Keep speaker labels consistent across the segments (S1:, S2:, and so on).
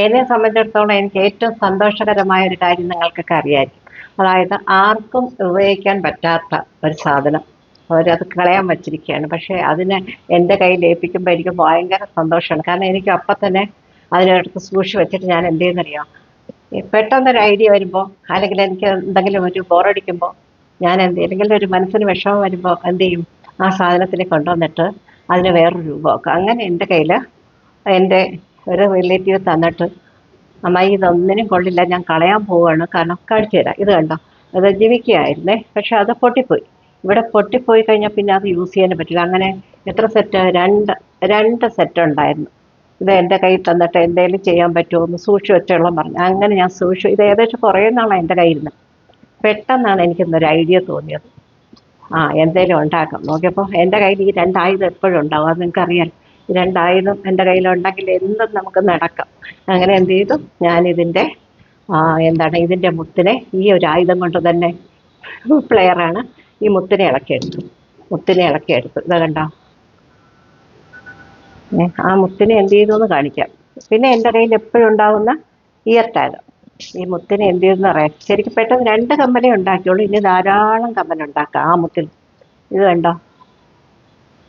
S1: എന്നെ സംബന്ധിച്ചിടത്തോളം എനിക്ക് ഏറ്റവും സന്തോഷകരമായ ഒരു കാര്യം നിങ്ങൾക്കൊക്കെ അറിയായിരിക്കും. അതായത് ആർക്കും ഉപയോഗിക്കാൻ പറ്റാത്ത ഒരു സാധനം അവരത് കളയാൻ വച്ചിരിക്കുകയാണ്. പക്ഷേ അതിനെ എൻ്റെ കയ്യിൽ ഏൽപ്പിക്കുമ്പോൾ എനിക്ക് ഭയങ്കര സന്തോഷമാണ്. കാരണം എനിക്ക് അപ്പം തന്നെ അതിനടുത്ത് സൂക്ഷിച്ച് വെച്ചിട്ട് ഞാൻ എന്ത് ചെയ്യുന്നറിയാം, പെട്ടെന്നൊരു ഐഡിയ വരുമ്പോൾ, അല്ലെങ്കിൽ എനിക്ക് എന്തെങ്കിലും ഒരു ബോറടിക്കുമ്പോൾ, ഞാൻ എന്തെങ്കിലും ഒരു മനസ്സിന് വിഷമം വരുമ്പോൾ എന്ത് ചെയ്യും, ആ സാധനത്തിനെ കൊണ്ടുവന്നിട്ട് അതിന് വേറൊരു രൂപമാക്കും. അങ്ങനെ എൻ്റെ കയ്യിൽ എൻ്റെ ഒരു റിലേറ്റീവ് തന്നിട്ട്, അമ്മായി ഇതൊന്നിനും കൊള്ളില്ല, ഞാൻ കളയാൻ പോവുകയാണ്, കാരണം കാണിച്ചു തരാം, ഇത് കണ്ടോ, അത് ജീവിക്കുകയായിരുന്നേ, പക്ഷെ അത് പൊട്ടിപ്പോയി. ഇവിടെ പൊട്ടിപ്പോയി കഴിഞ്ഞാൽ പിന്നെ അത് യൂസ് ചെയ്യാൻ പറ്റില്ല. അങ്ങനെ എത്ര സെറ്റ്, രണ്ട് സെറ്റ് ഉണ്ടായിരുന്നു. ഇത് എൻ്റെ കയ്യിൽ തന്നിട്ട് എന്തെങ്കിലും ചെയ്യാൻ പറ്റുമോ എന്ന് സൂക്ഷിച്ച് വെച്ചോളാൻ പറഞ്ഞു. അങ്ങനെ ഞാൻ സൂക്ഷിച്ചു. ഇത് ഏകദേശം കുറേ നാളാണ് എൻ്റെ കയ്യിൽ നിന്ന്. പെട്ടെന്നാണ് എനിക്കിന്നൊരു ഐഡിയ തോന്നിയത്, എന്തേലും ഉണ്ടാക്കാം. നോക്കിയപ്പോൾ എൻ്റെ കയ്യിൽ ഈ രണ്ടായുധം എപ്പോഴും ഉണ്ടാവും, അത് നിങ്ങൾക്കറിയാം. ഈ രണ്ടായുധം എൻ്റെ കയ്യിലുണ്ടെങ്കിൽ എന്തും നമുക്ക് നടക്കാം. അങ്ങനെ എന്ത് ചെയ്തു, ഞാനിതിൻ്റെ ഇതിൻ്റെ മുത്തിനെ ഈ ഒരു ആയുധം കൊണ്ട് തന്നെ, പ്ലെയറാണ്, ഈ മുത്തിനെ ഇളക്കിയെടുത്തു. ഇതാ കണ്ടോ, ആ മുത്തിനെ എന്ത് ചെയ്തു എന്ന് കാണിക്കാം. പിന്നെ എൻ്റെ കയ്യിൽ എപ്പോഴും ഉണ്ടാകുന്ന ഇയർ ടാഗ്, ഈ മുത്തിനെ എന്ത് ചെയ്തെന്ന് പറയാം. ശരിക്കും പെട്ടെന്ന് 2 കമ്മലേ ഉണ്ടാക്കിയുള്ളൂ, ഇനി ധാരാളം കമ്മലുണ്ടാക്കാം ആ മുത്തിൽ. ഇത് കണ്ടോ,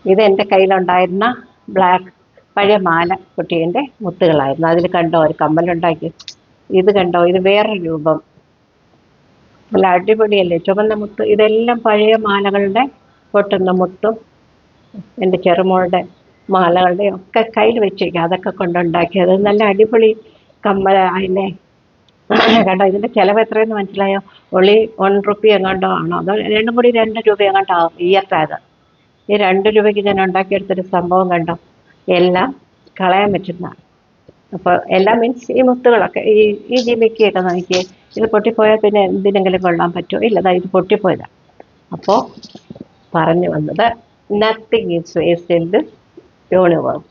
S1: ഇത് എൻ്റെ കയ്യിലുണ്ടായിരുന്ന ബ്ലാക്ക് പഴയ മാല കുട്ടീൻ്റെ മുത്തുകളായിരുന്നു. അതിൽ കണ്ടോ ഒരു കമ്മലുണ്ടാക്കി. ഇത് കണ്ടോ, ഇത് വേറൊരു രൂപം, നല്ല അടിപൊളിയല്ലേ, ചുവന്ന മുത്ത്. ഇതെല്ലാം പഴയ മാലകളുടെ പൊട്ടുന്ന മുത്തും എൻ്റെ ചെറുമോളുടെ മാലകളുടെ ഒക്കെ കയ്യിൽ വെച്ചേക്കുക, അതൊക്കെ കൊണ്ടുണ്ടാക്കിയത്. നല്ല അടിപൊളി കമ്മല. അതിനെ കണ്ടോ, ഇതിൻ്റെ ചിലവ് എത്രയെന്ന് മനസ്സിലായോ? ഒളി 1 റുപ്പി എങ്ങാണ്ടോ ആണോ, അതോ രണ്ടും കൂടി 2 രൂപ എങ്ങാണ്ടോ ആവും ഇയർട്ടായത്. ഈ 2 രൂപയ്ക്ക് ഞാൻ ഉണ്ടാക്കിയെടുത്തൊരു സംഭവം കണ്ടോ, എല്ലാം കളയാൻ പറ്റുന്നതാണ്. അപ്പോൾ എല്ലാം മീൻസ് ഈ മുത്തുകളൊക്കെ ഈ ജിമിക്കിയൊക്കെ നോക്കി, ഇത് പൊട്ടിപ്പോയാൽ പിന്നെ എന്തിനെങ്കിലും കൊള്ളാൻ പറ്റുമോ? ഇല്ലതാ, ഇത് പൊട്ടിപ്പോയതാണ്. അപ്പോൾ പറഞ്ഞു വന്നത്, nothing is waste in this universe.